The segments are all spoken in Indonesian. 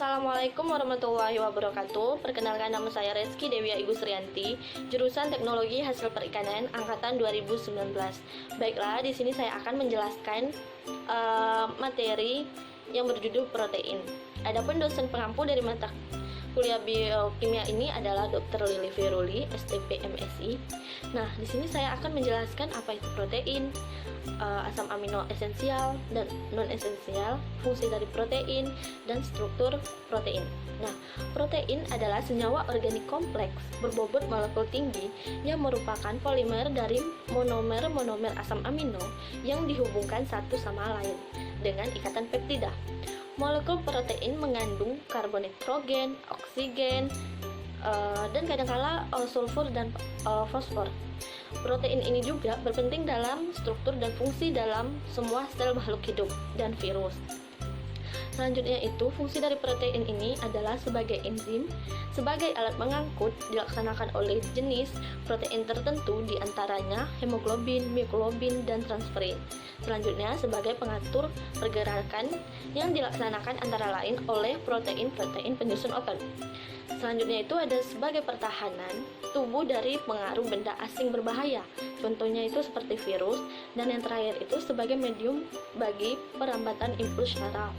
Assalamualaikum warahmatullahi wabarakatuh. Perkenalkan, nama saya Reski Devia Igu Srianti, jurusan Teknologi Hasil Perikanan angkatan 2019. Baiklah, di sini saya akan menjelaskan materi yang berjudul protein. Adapun dosen pengampu dari mata kuliah biokimia ini adalah Dr. Lili Firuli, STP MSI. Nah, di sini saya akan menjelaskan apa itu protein, asam amino esensial dan non esensial, fungsi dari protein, dan struktur protein. Nah, protein adalah senyawa organik kompleks berbobot molekul tinggi yang merupakan polimer dari monomer-monomer asam amino yang dihubungkan satu sama lain dengan ikatan peptida. Molekul protein mengandung karbon nitrogen, oksigen, dan kadangkala sulfur dan fosfor. Protein ini juga berpenting dalam struktur dan fungsi dalam semua sel makhluk hidup dan virus. Selanjutnya itu, fungsi dari protein ini adalah sebagai enzim, sebagai alat mengangkut, dilaksanakan oleh jenis protein tertentu, diantaranya hemoglobin, mioglobin, dan transferin. Selanjutnya, sebagai pengatur pergerakan yang dilaksanakan antara lain oleh protein-protein penyusun otot. Selanjutnya itu ada sebagai pertahanan tubuh dari pengaruh benda asing berbahaya. Contohnya itu seperti virus, dan yang terakhir itu sebagai medium bagi perambatan impuls syaraf.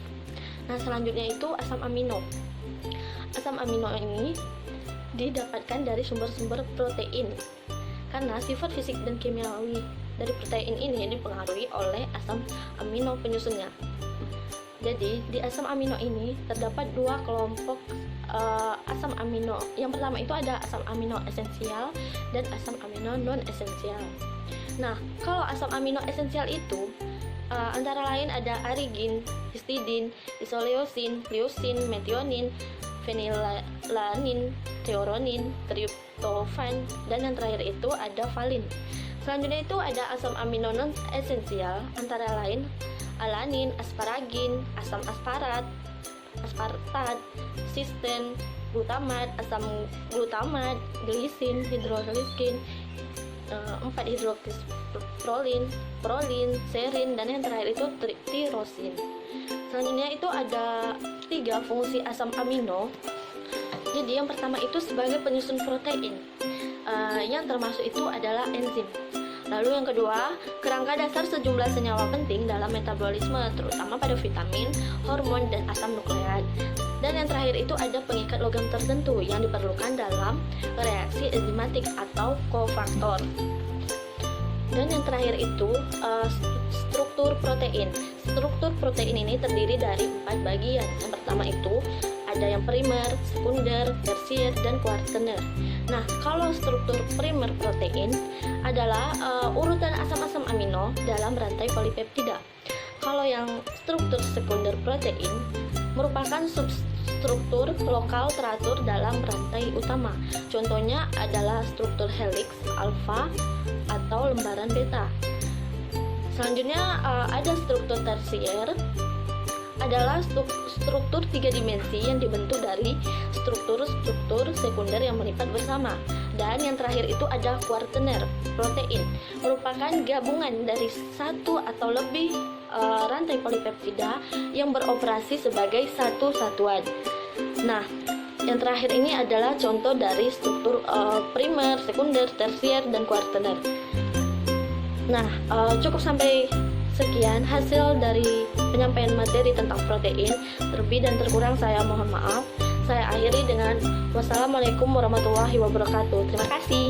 Nah, selanjutnya itu asam amino. Asam amino ini didapatkan dari sumber-sumber protein karena sifat fisik dan kimiawi dari protein ini dipengaruhi oleh asam amino penyusunnya. Jadi, di asam amino ini terdapat dua kelompok asam amino. Yang pertama itu ada asam amino esensial dan asam amino non esensial. Nah, kalau asam amino esensial itu antara lain ada arigin, histidin, isoleucin, leucin, metionin, fenilalanin, threonine, tryptophan, dan yang terakhir itu ada valin. Selanjutnya itu ada asam amino non esensial antara lain alanin, asparagin, asam aspartat, sisten, glutamat, asam glutamat, glisin, hidroksiskin, 4-hidroksprolin, prolin, serin, dan yang terakhir itu tirosin. Selanjutnya itu ada 3 fungsi asam amino. Jadi yang pertama itu sebagai penyusun protein, yang termasuk itu adalah enzim. Lalu yang kedua, kerangka dasar sejumlah senyawa penting dalam metabolisme, terutama pada vitamin, hormon, dan asam nukleat. Dan yang terakhir itu ada pengikat logam tertentu yang diperlukan dalam reaksi enzimatik atau kofaktor. Dan yang terakhir itu struktur protein. Struktur protein ini terdiri dari 4 bagian. Yang pertama itu ada yang primer, sekunder, tersier, dan kuartener. Nah, kalau struktur primer protein adalah urutan asam-asam amino dalam rantai polipeptida. Kalau yang struktur sekunder protein merupakan substruktur lokal teratur dalam rantai utama. Contohnya adalah struktur helix, alfa, atau lembaran beta. Selanjutnya ada struktur tersier, adalah struktur 3 dimensi yang dibentuk dari struktur-struktur sekunder yang melipat bersama. Dan yang terakhir itu ada kuartener protein, merupakan gabungan dari satu atau lebih rantai polipeptida yang beroperasi sebagai satu satuan. Nah, yang terakhir ini adalah contoh dari struktur primer, sekunder, tersier, dan kuartener. Nah, cukup sampai sekian hasil dari penyampaian materi tentang protein. Terlebih dan terkurang saya mohon maaf. Saya akhiri dengan wassalamualaikum warahmatullahi wabarakatuh. Terima kasih.